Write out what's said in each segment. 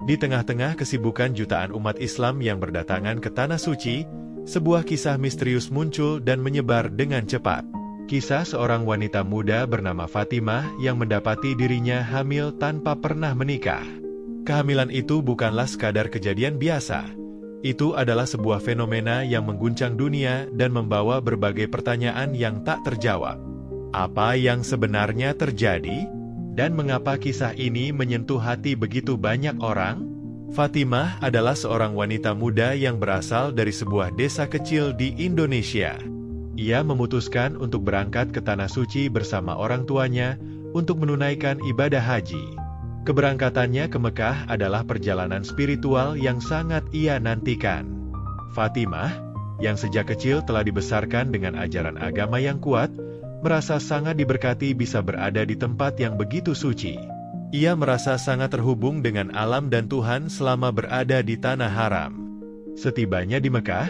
Di tengah-tengah kesibukan jutaan umat Islam yang berdatangan ke Tanah Suci, sebuah kisah misterius muncul dan menyebar dengan cepat. Kisah seorang wanita muda bernama Fatimah yang mendapati dirinya hamil tanpa pernah menikah. Kehamilan itu bukanlah sekadar kejadian biasa. Itu adalah sebuah fenomena yang mengguncang dunia dan membawa berbagai pertanyaan yang tak terjawab. Apa yang sebenarnya terjadi? Dan mengapa kisah ini menyentuh hati begitu banyak orang? Fatimah adalah seorang wanita muda yang berasal dari sebuah desa kecil di Indonesia. Ia memutuskan untuk berangkat ke Tanah Suci bersama orang tuanya untuk menunaikan ibadah haji. Keberangkatannya ke Mekah adalah perjalanan spiritual yang sangat ia nantikan. Fatimah, yang sejak kecil telah dibesarkan dengan ajaran agama yang kuat, merasa sangat diberkati bisa berada di tempat yang begitu suci. Ia merasa sangat terhubung dengan alam dan Tuhan selama berada di Tanah Haram. Setibanya di Mekah,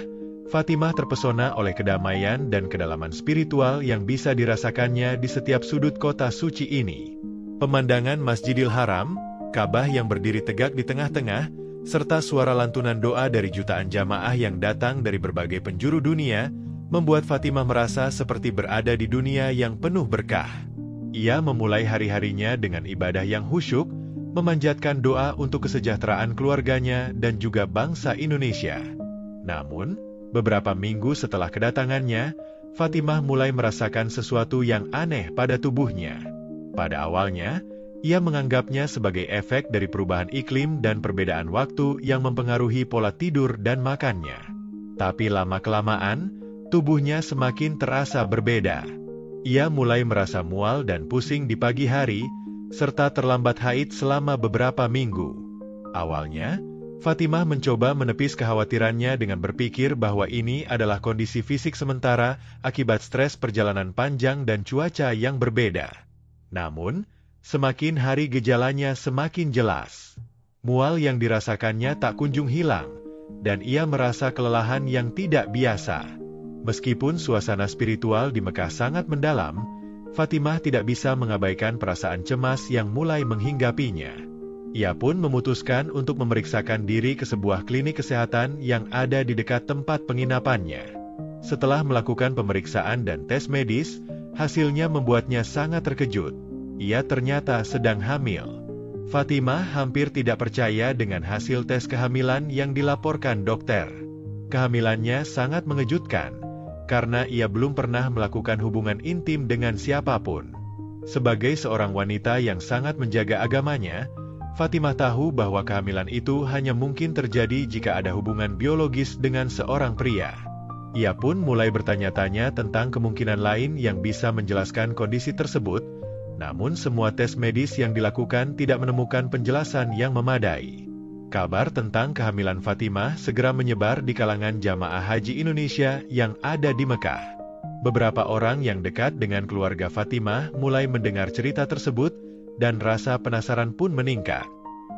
Fatimah terpesona oleh kedamaian dan kedalaman spiritual yang bisa dirasakannya di setiap sudut kota suci ini. Pemandangan Masjidil Haram, Ka'bah yang berdiri tegak di tengah-tengah, serta suara lantunan doa dari jutaan jamaah yang datang dari berbagai penjuru dunia, membuat Fatimah merasa seperti berada di dunia yang penuh berkah. Ia memulai hari-harinya dengan ibadah yang khusyuk, memanjatkan doa untuk kesejahteraan keluarganya dan juga bangsa Indonesia. Namun, beberapa minggu setelah kedatangannya, Fatimah mulai merasakan sesuatu yang aneh pada tubuhnya. Pada awalnya, ia menganggapnya sebagai efek dari perubahan iklim dan perbedaan waktu yang mempengaruhi pola tidur dan makannya. Tapi lama-kelamaan, tubuhnya semakin terasa berbeda. Ia mulai merasa mual dan pusing di pagi hari, serta terlambat haid selama beberapa minggu. Awalnya, Fatimah mencoba menepis kekhawatirannya dengan berpikir bahwa ini adalah kondisi fisik sementara akibat stres perjalanan panjang dan cuaca yang berbeda. Namun, semakin hari gejalanya semakin jelas. Mual yang dirasakannya tak kunjung hilang, dan ia merasa kelelahan yang tidak biasa. Meskipun suasana spiritual di Mekah sangat mendalam, Fatimah tidak bisa mengabaikan perasaan cemas yang mulai menghinggapinya. Ia pun memutuskan untuk memeriksakan diri ke sebuah klinik kesehatan yang ada di dekat tempat penginapannya. Setelah melakukan pemeriksaan dan tes medis, hasilnya membuatnya sangat terkejut. Ia ternyata sedang hamil. Fatimah hampir tidak percaya dengan hasil tes kehamilan yang dilaporkan dokter. Kehamilannya sangat mengejutkan, karena ia belum pernah melakukan hubungan intim dengan siapapun. Sebagai seorang wanita yang sangat menjaga agamanya, Fatimah tahu bahwa kehamilan itu hanya mungkin terjadi jika ada hubungan biologis dengan seorang pria. Ia pun mulai bertanya-tanya tentang kemungkinan lain yang bisa menjelaskan kondisi tersebut, namun semua tes medis yang dilakukan tidak menemukan penjelasan yang memadai. Kabar tentang kehamilan Fatimah segera menyebar di kalangan jamaah haji Indonesia yang ada di Mekah. Beberapa orang yang dekat dengan keluarga Fatimah mulai mendengar cerita tersebut, dan rasa penasaran pun meningkat.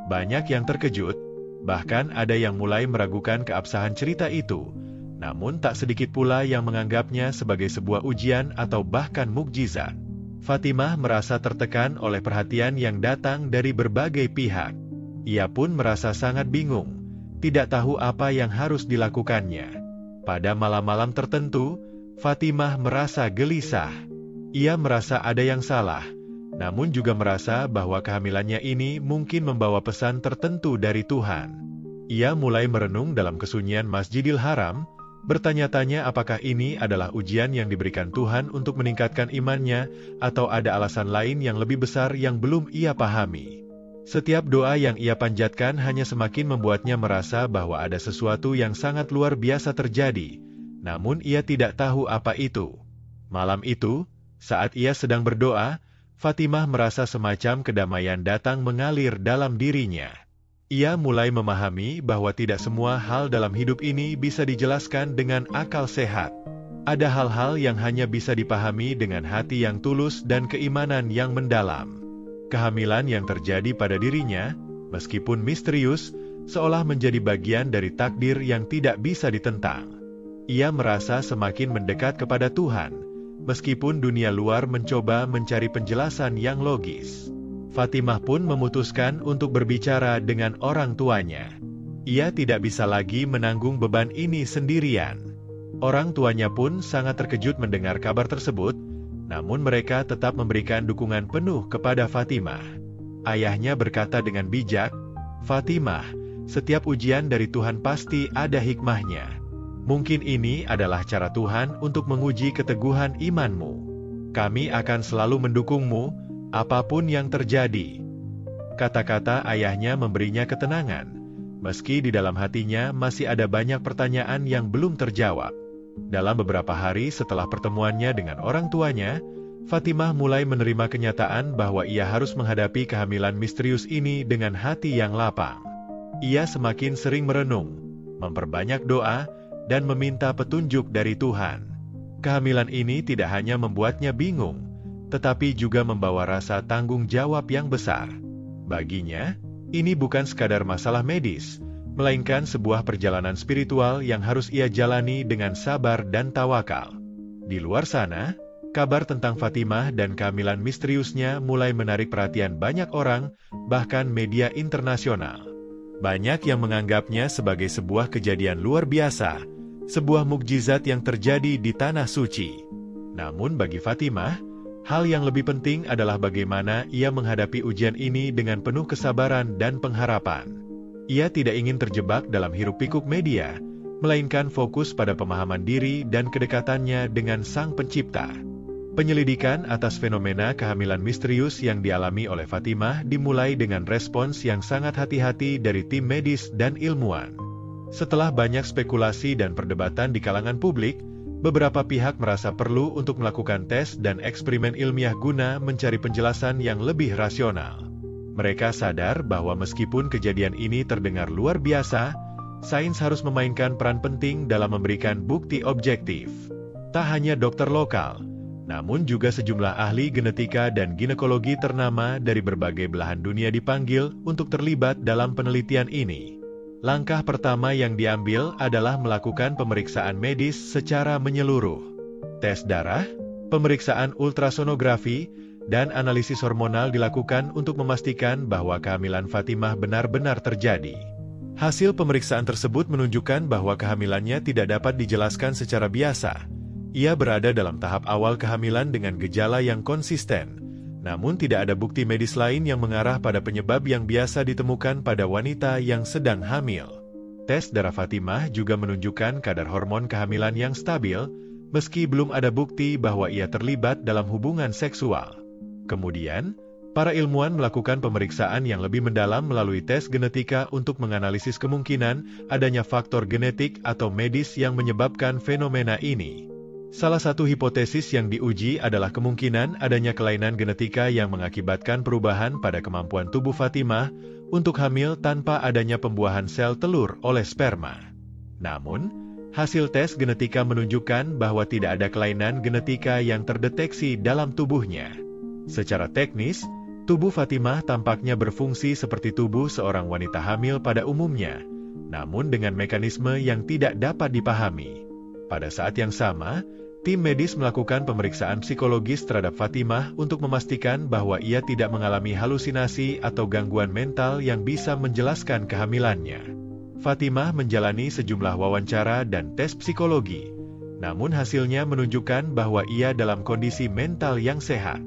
Banyak yang terkejut, bahkan ada yang mulai meragukan keabsahan cerita itu, namun tak sedikit pula yang menganggapnya sebagai sebuah ujian atau bahkan mukjizat. Fatimah merasa tertekan oleh perhatian yang datang dari berbagai pihak. Ia pun merasa sangat bingung, tidak tahu apa yang harus dilakukannya. Pada malam-malam tertentu, Fatimah merasa gelisah. Ia merasa ada yang salah, namun juga merasa bahwa kehamilannya ini mungkin membawa pesan tertentu dari Tuhan. Ia mulai merenung dalam kesunyian Masjidil Haram, bertanya-tanya apakah ini adalah ujian yang diberikan Tuhan untuk meningkatkan imannya, atau ada alasan lain yang lebih besar yang belum ia pahami. Setiap doa yang ia panjatkan hanya semakin membuatnya merasa bahwa ada sesuatu yang sangat luar biasa terjadi, namun ia tidak tahu apa itu. Malam itu, saat ia sedang berdoa, Fatimah merasa semacam kedamaian datang mengalir dalam dirinya. Ia mulai memahami bahwa tidak semua hal dalam hidup ini bisa dijelaskan dengan akal sehat. Ada hal-hal yang hanya bisa dipahami dengan hati yang tulus dan keimanan yang mendalam. Kehamilan yang terjadi pada dirinya, meskipun misterius, seolah menjadi bagian dari takdir yang tidak bisa ditentang. Ia merasa semakin mendekat kepada Tuhan, meskipun dunia luar mencoba mencari penjelasan yang logis. Fatimah pun memutuskan untuk berbicara dengan orang tuanya. Ia tidak bisa lagi menanggung beban ini sendirian. Orang tuanya pun sangat terkejut mendengar kabar tersebut, namun mereka tetap memberikan dukungan penuh kepada Fatimah. Ayahnya berkata dengan bijak, "Fatimah, setiap ujian dari Tuhan pasti ada hikmahnya. Mungkin ini adalah cara Tuhan untuk menguji keteguhan imanmu. Kami akan selalu mendukungmu, apapun yang terjadi." Kata-kata ayahnya memberinya ketenangan, meski di dalam hatinya masih ada banyak pertanyaan yang belum terjawab. Dalam beberapa hari setelah pertemuannya dengan orang tuanya, Fatimah mulai menerima kenyataan bahwa ia harus menghadapi kehamilan misterius ini dengan hati yang lapang. Ia semakin sering merenung, memperbanyak doa, dan meminta petunjuk dari Tuhan. Kehamilan ini tidak hanya membuatnya bingung, tetapi juga membawa rasa tanggung jawab yang besar. Baginya, ini bukan sekadar masalah medis, melainkan sebuah perjalanan spiritual yang harus ia jalani dengan sabar dan tawakal. Di luar sana, kabar tentang Fatimah dan kehamilan misteriusnya mulai menarik perhatian banyak orang, bahkan media internasional. Banyak yang menganggapnya sebagai sebuah kejadian luar biasa, sebuah mukjizat yang terjadi di Tanah Suci. Namun bagi Fatimah, hal yang lebih penting adalah bagaimana ia menghadapi ujian ini dengan penuh kesabaran dan pengharapan. Ia tidak ingin terjebak dalam hiruk-pikuk media, melainkan fokus pada pemahaman diri dan kedekatannya dengan Sang Pencipta. Penyelidikan atas fenomena kehamilan misterius yang dialami oleh Fatimah dimulai dengan respons yang sangat hati-hati dari tim medis dan ilmuwan. Setelah banyak spekulasi dan perdebatan di kalangan publik, beberapa pihak merasa perlu untuk melakukan tes dan eksperimen ilmiah guna mencari penjelasan yang lebih rasional. Mereka sadar bahwa meskipun kejadian ini terdengar luar biasa, sains harus memainkan peran penting dalam memberikan bukti objektif. Tak hanya dokter lokal, namun juga sejumlah ahli genetika dan ginekologi ternama dari berbagai belahan dunia dipanggil untuk terlibat dalam penelitian ini. Langkah pertama yang diambil adalah melakukan pemeriksaan medis secara menyeluruh. Tes darah, pemeriksaan ultrasonografi, dan analisis hormonal dilakukan untuk memastikan bahwa kehamilan Fatimah benar-benar terjadi. Hasil pemeriksaan tersebut menunjukkan bahwa kehamilannya tidak dapat dijelaskan secara biasa. Ia berada dalam tahap awal kehamilan dengan gejala yang konsisten, namun tidak ada bukti medis lain yang mengarah pada penyebab yang biasa ditemukan pada wanita yang sedang hamil. Tes darah Fatimah juga menunjukkan kadar hormon kehamilan yang stabil, meski belum ada bukti bahwa ia terlibat dalam hubungan seksual. Kemudian, para ilmuwan melakukan pemeriksaan yang lebih mendalam melalui tes genetika untuk menganalisis kemungkinan adanya faktor genetik atau medis yang menyebabkan fenomena ini. Salah satu hipotesis yang diuji adalah kemungkinan adanya kelainan genetika yang mengakibatkan perubahan pada kemampuan tubuh Fatimah untuk hamil tanpa adanya pembuahan sel telur oleh sperma. Namun, hasil tes genetika menunjukkan bahwa tidak ada kelainan genetika yang terdeteksi dalam tubuhnya. Secara teknis, tubuh Fatimah tampaknya berfungsi seperti tubuh seorang wanita hamil pada umumnya, namun dengan mekanisme yang tidak dapat dipahami. Pada saat yang sama, tim medis melakukan pemeriksaan psikologis terhadap Fatimah untuk memastikan bahwa ia tidak mengalami halusinasi atau gangguan mental yang bisa menjelaskan kehamilannya. Fatimah menjalani sejumlah wawancara dan tes psikologi, namun hasilnya menunjukkan bahwa ia dalam kondisi mental yang sehat.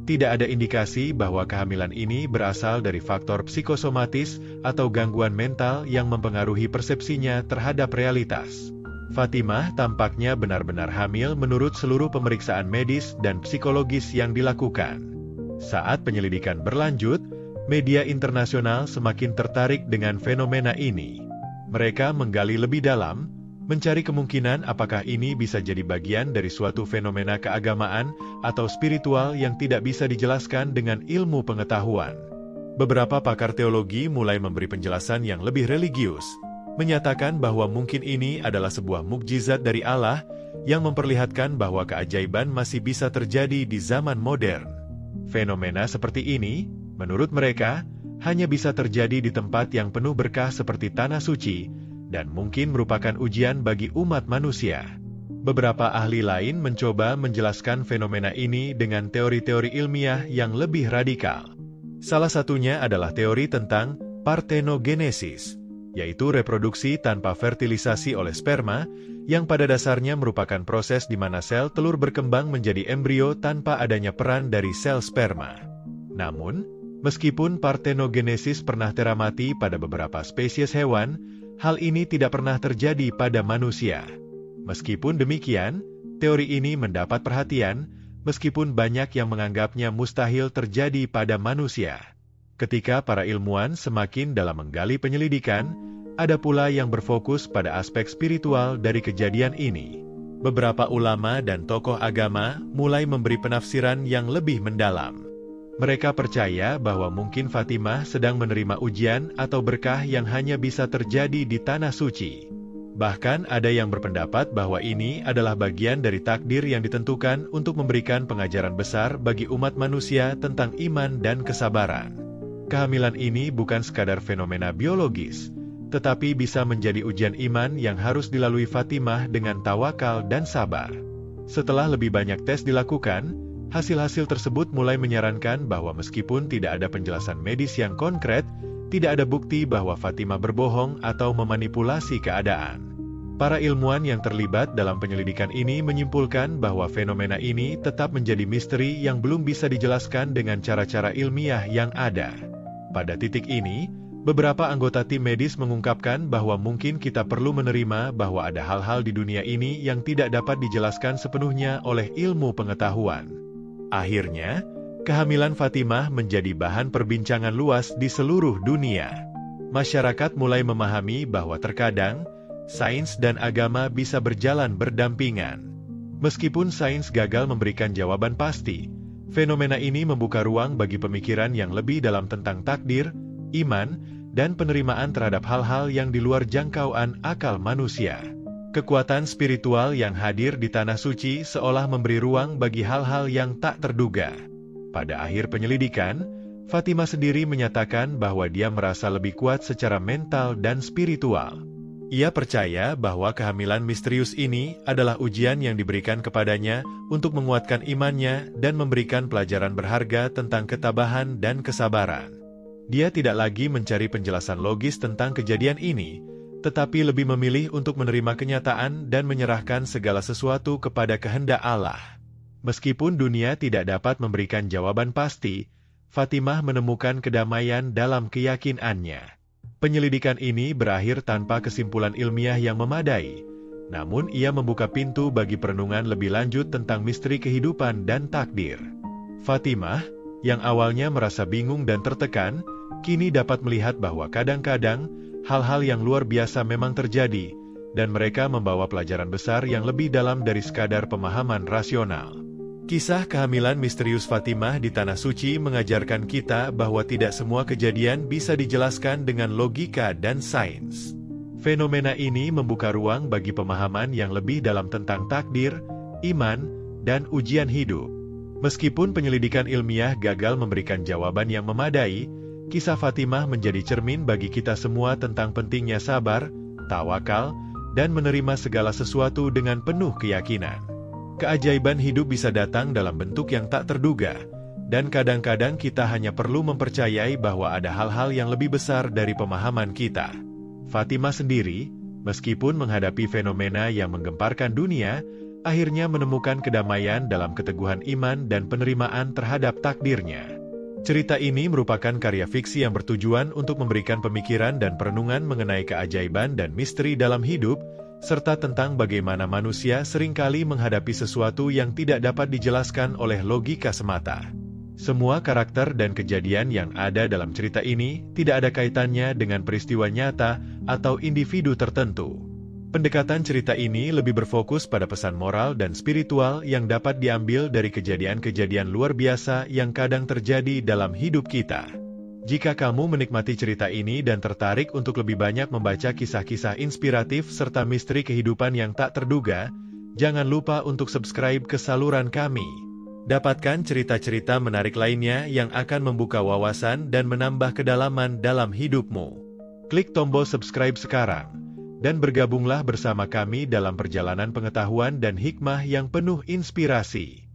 Tidak ada indikasi bahwa kehamilan ini berasal dari faktor psikosomatis atau gangguan mental yang mempengaruhi persepsinya terhadap realitas. Fatimah tampaknya benar-benar hamil menurut seluruh pemeriksaan medis dan psikologis yang dilakukan. Saat penyelidikan berlanjut, media internasional semakin tertarik dengan fenomena ini. Mereka menggali lebih dalam, mencari kemungkinan apakah ini bisa jadi bagian dari suatu fenomena keagamaan atau spiritual yang tidak bisa dijelaskan dengan ilmu pengetahuan. Beberapa pakar teologi mulai memberi penjelasan yang lebih religius, menyatakan bahwa mungkin ini adalah sebuah mukjizat dari Allah yang memperlihatkan bahwa keajaiban masih bisa terjadi di zaman modern. Fenomena seperti ini, menurut mereka, hanya bisa terjadi di tempat yang penuh berkah seperti Tanah Suci, dan mungkin merupakan ujian bagi umat manusia. Beberapa ahli lain mencoba menjelaskan fenomena ini dengan teori-teori ilmiah yang lebih radikal. Salah satunya adalah teori tentang parthenogenesis, yaitu reproduksi tanpa fertilisasi oleh sperma, yang pada dasarnya merupakan proses di mana sel telur berkembang menjadi embrio tanpa adanya peran dari sel sperma. Namun, meskipun parthenogenesis pernah teramati pada beberapa spesies hewan, hal ini tidak pernah terjadi pada manusia. Meskipun demikian, teori ini mendapat perhatian, meskipun banyak yang menganggapnya mustahil terjadi pada manusia. Ketika para ilmuwan semakin dalam menggali penyelidikan, ada pula yang berfokus pada aspek spiritual dari kejadian ini. Beberapa ulama dan tokoh agama mulai memberi penafsiran yang lebih mendalam. Mereka percaya bahwa mungkin Fatimah sedang menerima ujian atau berkah yang hanya bisa terjadi di tanah suci. Bahkan ada yang berpendapat bahwa ini adalah bagian dari takdir yang ditentukan untuk memberikan pengajaran besar bagi umat manusia tentang iman dan kesabaran. Kehamilan ini bukan sekadar fenomena biologis, tetapi bisa menjadi ujian iman yang harus dilalui Fatimah dengan tawakal dan sabar. Setelah lebih banyak tes dilakukan, hasil-hasil tersebut mulai menyarankan bahwa meskipun tidak ada penjelasan medis yang konkret, tidak ada bukti bahwa Fatimah berbohong atau memanipulasi keadaan. Para ilmuwan yang terlibat dalam penyelidikan ini menyimpulkan bahwa fenomena ini tetap menjadi misteri yang belum bisa dijelaskan dengan cara-cara ilmiah yang ada. Pada titik ini, beberapa anggota tim medis mengungkapkan bahwa mungkin kita perlu menerima bahwa ada hal-hal di dunia ini yang tidak dapat dijelaskan sepenuhnya oleh ilmu pengetahuan. Akhirnya, kehamilan Fatimah menjadi bahan perbincangan luas di seluruh dunia. Masyarakat mulai memahami bahwa terkadang, sains dan agama bisa berjalan berdampingan. Meskipun sains gagal memberikan jawaban pasti, fenomena ini membuka ruang bagi pemikiran yang lebih dalam tentang takdir, iman, dan penerimaan terhadap hal-hal yang di luar jangkauan akal manusia. Kekuatan spiritual yang hadir di tanah suci seolah memberi ruang bagi hal-hal yang tak terduga. Pada akhir penyelidikan, Fatimah sendiri menyatakan bahwa dia merasa lebih kuat secara mental dan spiritual. Ia percaya bahwa kehamilan misterius ini adalah ujian yang diberikan kepadanya untuk menguatkan imannya dan memberikan pelajaran berharga tentang ketabahan dan kesabaran. Dia tidak lagi mencari penjelasan logis tentang kejadian ini, tetapi lebih memilih untuk menerima kenyataan dan menyerahkan segala sesuatu kepada kehendak Allah. Meskipun dunia tidak dapat memberikan jawaban pasti, Fatimah menemukan kedamaian dalam keyakinannya. Penyelidikan ini berakhir tanpa kesimpulan ilmiah yang memadai, namun ia membuka pintu bagi perenungan lebih lanjut tentang misteri kehidupan dan takdir. Fatimah, yang awalnya merasa bingung dan tertekan, kini dapat melihat bahwa kadang-kadang, hal-hal yang luar biasa memang terjadi, dan mereka membawa pelajaran besar yang lebih dalam dari sekadar pemahaman rasional. Kisah kehamilan misterius Fatimah di Tanah Suci mengajarkan kita bahwa tidak semua kejadian bisa dijelaskan dengan logika dan sains. Fenomena ini membuka ruang bagi pemahaman yang lebih dalam tentang takdir, iman, dan ujian hidup. Meskipun penyelidikan ilmiah gagal memberikan jawaban yang memadai, kisah Fatimah menjadi cermin bagi kita semua tentang pentingnya sabar, tawakal, dan menerima segala sesuatu dengan penuh keyakinan. Keajaiban hidup bisa datang dalam bentuk yang tak terduga, dan kadang-kadang kita hanya perlu mempercayai bahwa ada hal-hal yang lebih besar dari pemahaman kita. Fatimah sendiri, meskipun menghadapi fenomena yang menggemparkan dunia, akhirnya menemukan kedamaian dalam keteguhan iman dan penerimaan terhadap takdirnya. Cerita ini merupakan karya fiksi yang bertujuan untuk memberikan pemikiran dan perenungan mengenai keajaiban dan misteri dalam hidup, serta tentang bagaimana manusia seringkali menghadapi sesuatu yang tidak dapat dijelaskan oleh logika semata. Semua karakter dan kejadian yang ada dalam cerita ini tidak ada kaitannya dengan peristiwa nyata atau individu tertentu. Pendekatan cerita ini lebih berfokus pada pesan moral dan spiritual yang dapat diambil dari kejadian-kejadian luar biasa yang kadang terjadi dalam hidup kita. Jika kamu menikmati cerita ini dan tertarik untuk lebih banyak membaca kisah-kisah inspiratif serta misteri kehidupan yang tak terduga, jangan lupa untuk subscribe ke saluran kami. Dapatkan cerita-cerita menarik lainnya yang akan membuka wawasan dan menambah kedalaman dalam hidupmu. Klik tombol subscribe sekarang, dan bergabunglah bersama kami dalam perjalanan pengetahuan dan hikmah yang penuh inspirasi.